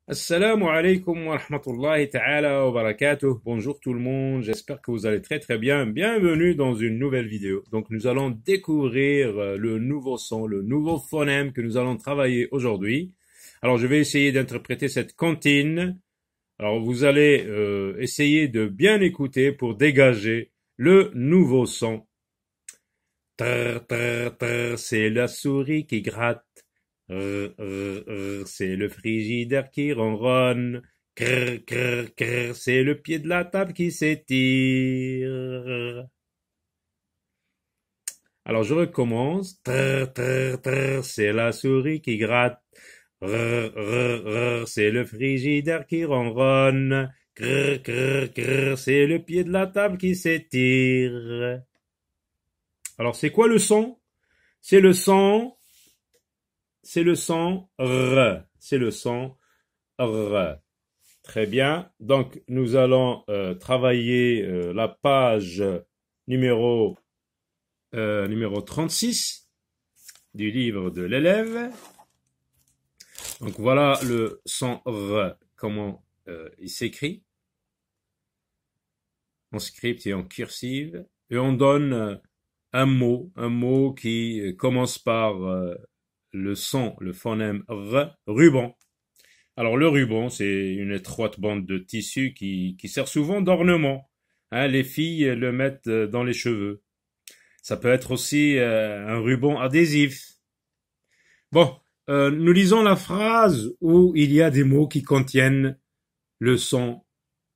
Assalamu alaikum wa rahmatullahi ta'ala wa barakatuh. Bonjour tout le monde, j'espère que vous allez très très bien. Bienvenue dans une nouvelle vidéo. Donc nous allons découvrir le nouveau son, le nouveau phonème que nous allons travailler aujourd'hui. Alors je vais essayer d'interpréter cette comptine. Alors vous allez essayer de bien écouter pour dégager le nouveau son. Trrr, trrr, trrr, c'est la souris qui gratte. C'est le frigidaire qui ronronne. Crrr, crrr, crrr, c'est le pied de la table qui s'étire. Alors je recommence. Trrr, trrr, trrr, c'est la souris qui gratte. C'est le frigidaire qui ronronne. Crrr, crrr, crrr, c'est le pied de la table qui s'étire. Alors c'est quoi le son? C'est le son R. C'est le son R. Très bien. Donc, nous allons travailler la page numéro 36 du livre de l'élève. Donc, voilà le son R, comment il s'écrit en script et en cursive. Et on donne un mot qui commence par le son, le phonème R, ruban. Alors le ruban, c'est une étroite bande de tissu qui sert souvent d'ornement. Hein, les filles le mettent dans les cheveux. Ça peut être aussi un ruban adhésif. Bon, nous lisons la phrase où il y a des mots qui contiennent le son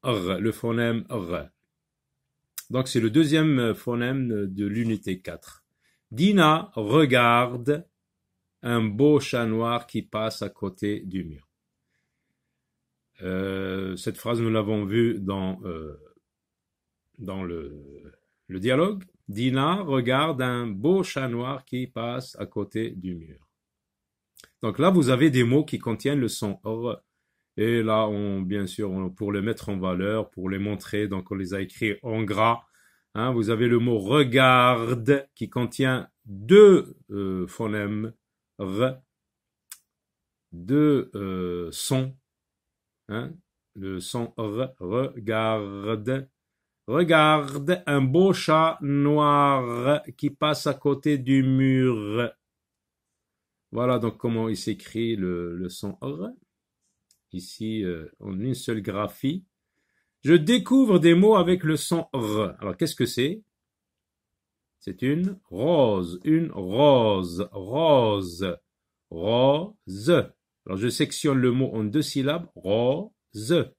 R, le phonème R. Donc c'est le deuxième phonème de l'unité 4. Dina regarde un beau chat noir qui passe à côté du mur. Cette phrase, nous l'avons vue dans le dialogue. Dina regarde un beau chat noir qui passe à côté du mur. Donc là, vous avez des mots qui contiennent le son R. Et là, bien sûr, pour les mettre en valeur, pour les montrer, donc on les a écrits en gras. Hein, vous avez le mot regarde qui contient deux phonèmes R, deux sons. Hein, le son R, regarde. Regarde un beau chat noir qui passe à côté du mur. Voilà donc comment il s'écrit le son R. Ici, en une seule graphie. Je découvre des mots avec le son R. Alors, qu'est-ce que c'est? C'est une rose. Une rose. Rose. Rose. Alors, je sectionne le mot en deux syllabes. Rose.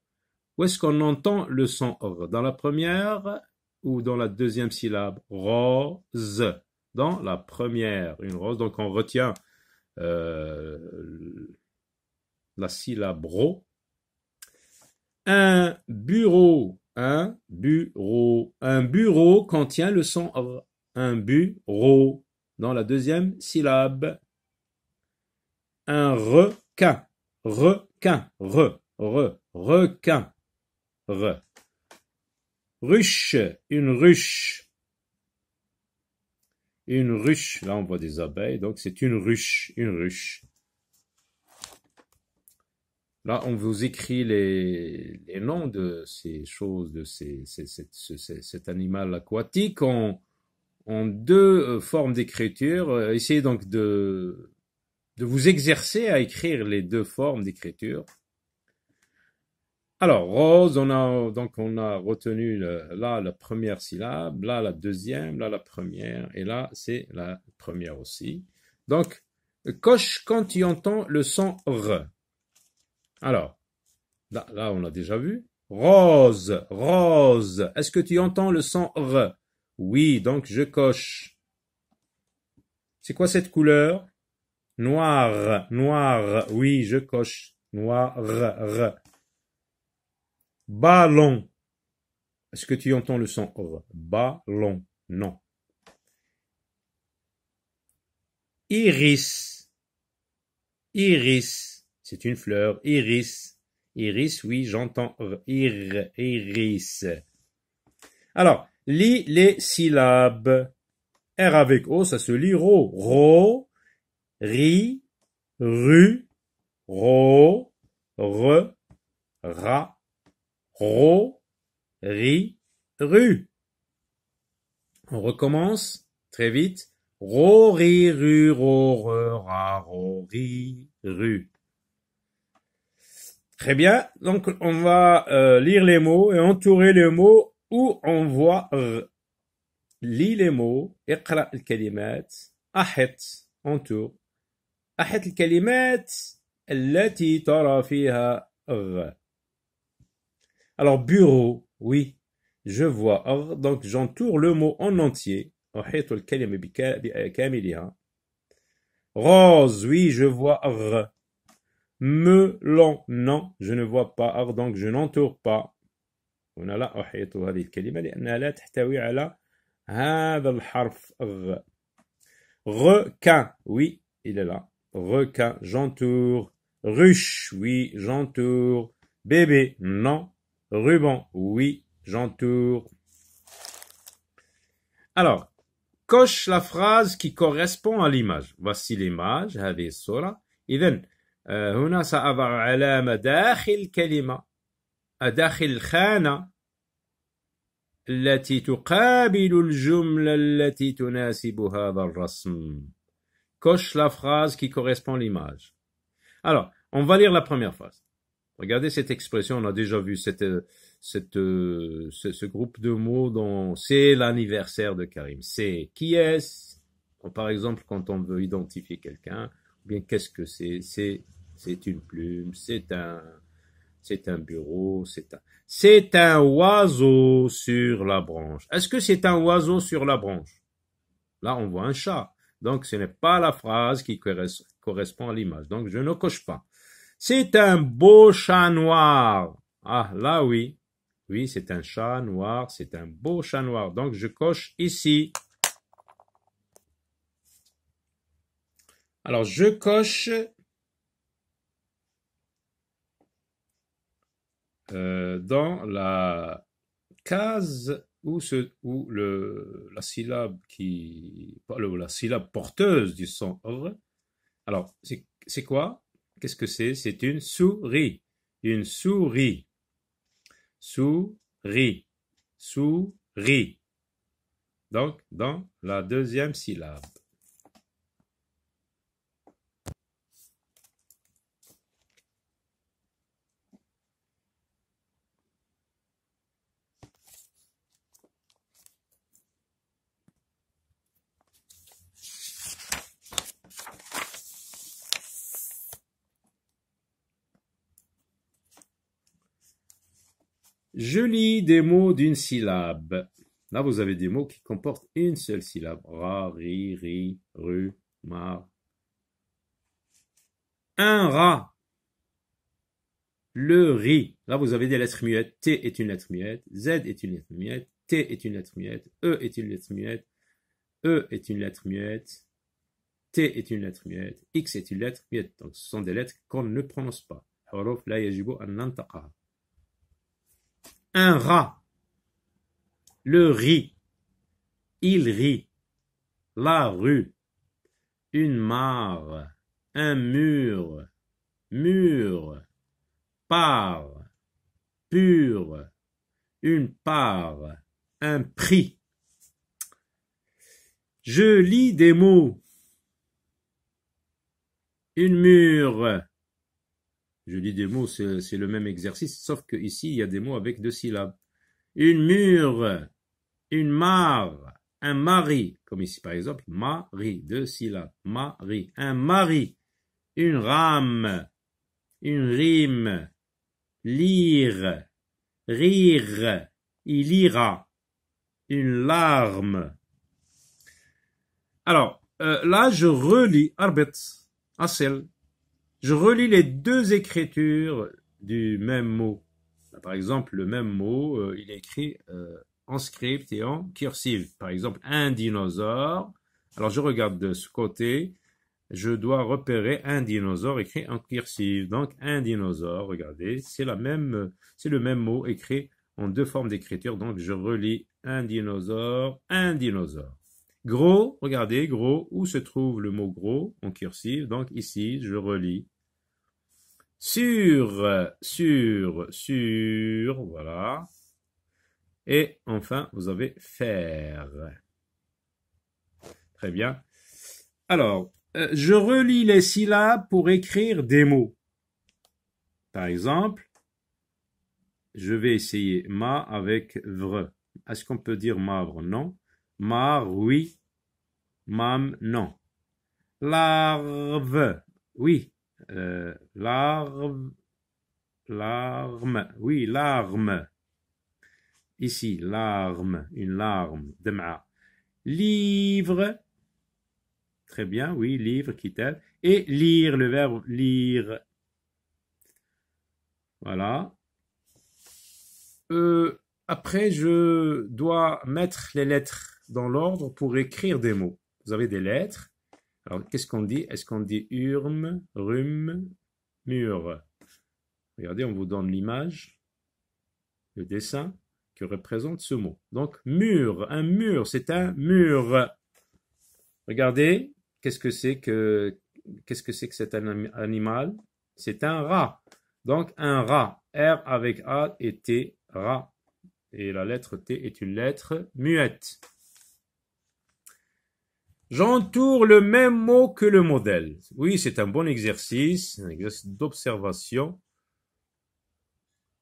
Où est-ce qu'on entend le son R? Dans la première ou dans la deuxième syllabe? Rose. Dans la première. Une rose. Donc, on retient la syllabe ro. Un bureau. Un bureau. Un bureau contient le son R. Un bureau. Dans la deuxième syllabe. Un requin. Requin. Requin. R. Ruche. Une ruche. Une ruche. Là, on voit des abeilles. Donc, c'est une ruche. Une ruche. Là, on vous écrit les noms de ces choses, de cet animal aquatique en deux formes d'écriture. Essayez donc de vous exercer à écrire les deux formes d'écriture. Alors, rose, on a retenu là la première syllabe, là la deuxième, là la première, et là c'est la première aussi. Donc, coche quand tu entends le son R. Alors, là on l'a déjà vu. Rose, rose. Est-ce que tu entends le son R? Oui, donc je coche. C'est quoi cette couleur? Noir, noir. Oui, je coche. Noir, R. Ballon. Est-ce que tu entends le son R? Ballon. Non. Iris. Iris. C'est une fleur. Iris. Iris, oui, j'entends R. Iris. Alors, lis les syllabes. R avec O, ça se lit ro. Ro, ri, ru, ro, re, ro, ri, ru. On recommence très vite. Ro, ri, ru, ro, re, ra, ro, ri, ru. Très bien. Donc, on va lire les mots et entourer les mots où on voit r. Lis les mots. اقرأ الكلمات. أحط. Entoure. أحط الكلمات التي ترى فيها r. Alors, bureau. Oui. Je vois r. Donc, j'entoure le mot en entier. أحيط الكلمة بكاملها. Rose. Oui, je vois r. melon. Non, je ne vois pas r. Donc, je n'entoure pas. هنا لا أحيط هذه الكلمة لأنها لا تحتوي على هذا الحرف غ. requin, oui, il est là. requin, j'entoure. ruche, oui, j'entoure. bébé, non. ruban, oui, j'entoure. Alors, coche la phrase qui correspond à l'image. Voici l'image, هذه الصورة. إذن هنا سأضع علامة داخل الكلمة داخل الخانة التي تقابل الجملة التي تناسب هذا الرسم. Coche la phrase qui correspond à l'image. Alors, on va lire la première phrase. Regardez cette expression, on a déjà vu ce groupe de mots dont c'est l'anniversaire de Karim. C'est qui est-ce? Par exemple, quand on veut identifier quelqu'un, ou bien qu'est-ce que c'est? C'est une plume, c'est un bureau, c'est un oiseau sur la branche. Est-ce que c'est un oiseau sur la branche? Là, on voit un chat. Donc, ce n'est pas la phrase qui correspond à l'image. Donc, je ne coche pas. C'est un beau chat noir. Ah, là, oui. Oui, c'est un chat noir. C'est un beau chat noir. Donc, je coche ici. Alors, je coche dans la case où la syllabe la syllabe porteuse du son r. Alors, c'est quoi? Qu'est-ce que c'est? C'est une souris. Une souris. Souris. Souris. Donc, dans la deuxième syllabe. Je lis des mots d'une syllabe. Là, vous avez des mots qui comportent une seule syllabe. Ra, ri, ri, ru, mar. Un rat. Le riz. Là, vous avez des lettres muettes. T est une lettre muette. Z est une lettre muette. T est une lettre muette. E est une lettre muette. E est une lettre muette. T est une lettre muette. X est une lettre muette. Donc, ce sont des lettres qu'on ne prononce pas. حروف لا يجب أن ننطقها. Un rat. Le riz. Il rit. La rue. Une mare. Un mur. Mur. Part. Pur. Une part. Un prix. Je lis des mots. Une mûre. Je lis des mots, c'est le même exercice, sauf que ici il y a des mots avec deux syllabes. Une mûre, une mare, un mari, comme ici par exemple, mari, deux syllabes, mari, un mari, une rame, une rime, lire, rire, il ira, une larme. Alors, là je relis, arbit, asel. Je relis les deux écritures du même mot. Par exemple, le même mot, il est écrit en script et en cursive. Par exemple, un dinosaure. Alors, je regarde de ce côté. Je dois repérer un dinosaure écrit en cursive. Donc, un dinosaure, regardez, c'est le même mot écrit en deux formes d'écriture. Donc, je relis un dinosaure, un dinosaure. Gros, regardez, gros, où se trouve le mot gros en cursive? Donc ici, je relis sur, voilà. Et enfin, vous avez faire. Très bien. Alors, je relis les syllabes pour écrire des mots. Par exemple, je vais essayer ma avec vre. Est-ce qu'on peut dire mavre? Non. Mar, oui. Mam, non. Larve, oui. Larve, larme, oui, larme. Ici, larme, une larme. Dema. Livre, très bien, oui, livre, kitab. Et lire, le verbe lire. Voilà. Après, je dois mettre les lettres dans l'ordre pour écrire des mots. Vous avez des lettres. Alors, qu'est-ce qu'on dit? Est-ce qu'on dit urme, rhume, mur? Regardez, on vous donne l'image, le dessin qui représente ce mot. Donc, mur, un mur, c'est un mur. Regardez, qu'est-ce que c'est que cet animal? C'est un rat. Donc, un rat. R avec A et T, rat. Et la lettre T est une lettre muette. J'entoure le même mot que le modèle. Oui, c'est un bon exercice, un exercice d'observation.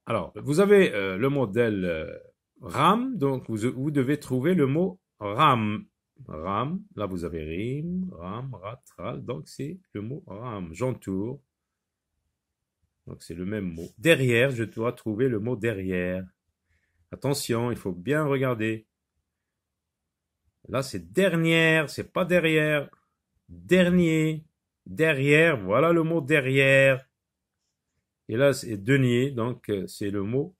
Alors, vous avez le modèle RAM, donc vous devez trouver le mot RAM. RAM, là vous avez rime, ram, rat, ral, donc c'est le mot RAM. J'entoure, donc c'est le même mot. Derrière, je dois trouver le mot derrière. Attention, il faut bien regarder. Là, c'est dernière, c'est pas derrière. Dernier, derrière, voilà le mot derrière. Et là, c'est denier, donc c'est le mot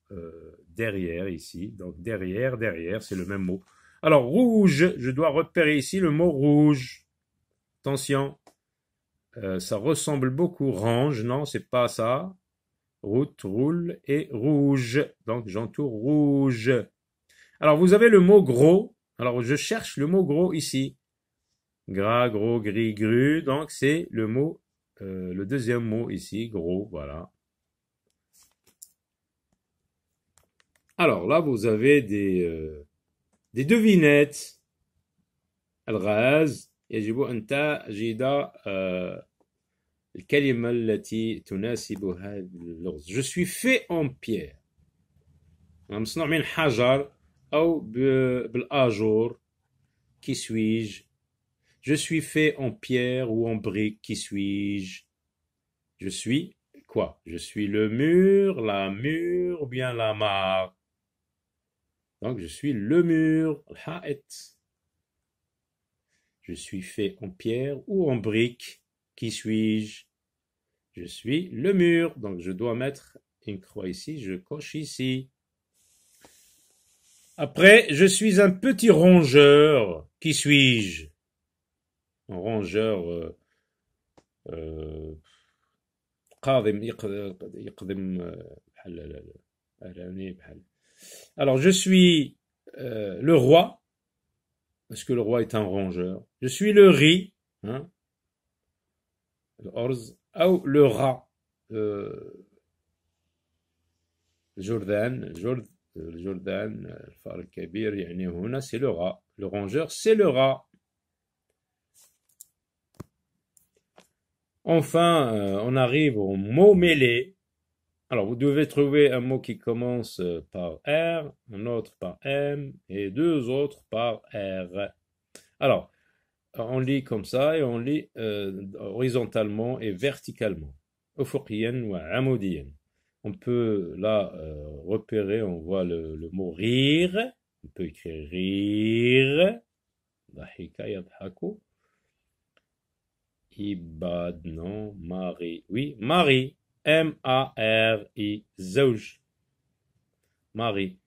derrière ici. Donc derrière, derrière, c'est le même mot. Alors, rouge, je dois repérer ici le mot rouge. Attention, ça ressemble beaucoup. Range, non, c'est pas ça. Route, roule et rouge. Donc j'entoure rouge. Alors, vous avez le mot gros. Alors, je cherche le mot gros ici. Gras, gros, gris, gru. Donc, c'est le mot, le deuxième mot ici, gros, voilà. Alors, là, vous avez des devinettes. الغاز يجب أن تجد الكلمة التي تناسب هذا اللغز. Je suis fait en pierre. مصنوع من حجر أو بالآجور. Qui suis-je? Je suis fait en pierre ou en brique. Qui suis-je? Je suis quoi? Je suis le mur, la mur ou bien la mare. Donc je suis le mur, الحائط. Je suis fait en pierre ou en brique. Qui suis-je? Je suis le mur. Donc je dois mettre une croix ici, je coche ici. Après, je suis un petit rongeur. Qui suis-je? Un rongeur قاذم يقذم بحال. Alors je suis le roi, parce que le roi est un rongeur. Je suis le riz, hein, الأرز, ou le rat. الجردان الفار الكبير يعني هنا c'est le rat. Le rongeur c'est le rat. Enfin, on arrive au mot mêlé. Alors, vous devez trouver un mot qui commence par R, un autre par M et deux autres par R. Alors, on lit comme ça et on lit horizontalement et verticalement. أفقيا وعموديا. On peut là repérer, on voit le mot rire. On peut écrire rire. ضحك يضحك. Ibad, non, Marie. Oui, Marie. M-A-R-I. Zouj. Marie.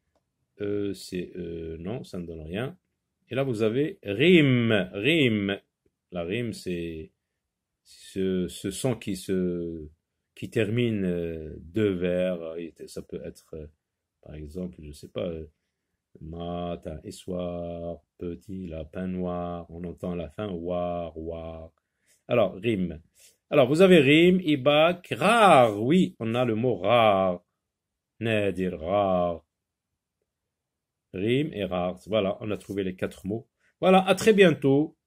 C'est non, ça ne donne rien. Et là, vous avez rime. Rime. La rime, c'est ce son qui termine deux vers. Ça peut être, par exemple, je sais pas, matin et soir, petit lapin noir. On entend à la fin, war, war. Alors, rime. Alors, vous avez Rim, Ibak, rare. Oui, on a le mot rare. Nadir, rare. Rim et rare. Voilà, on a trouvé les 4 mots. Voilà, à très bientôt.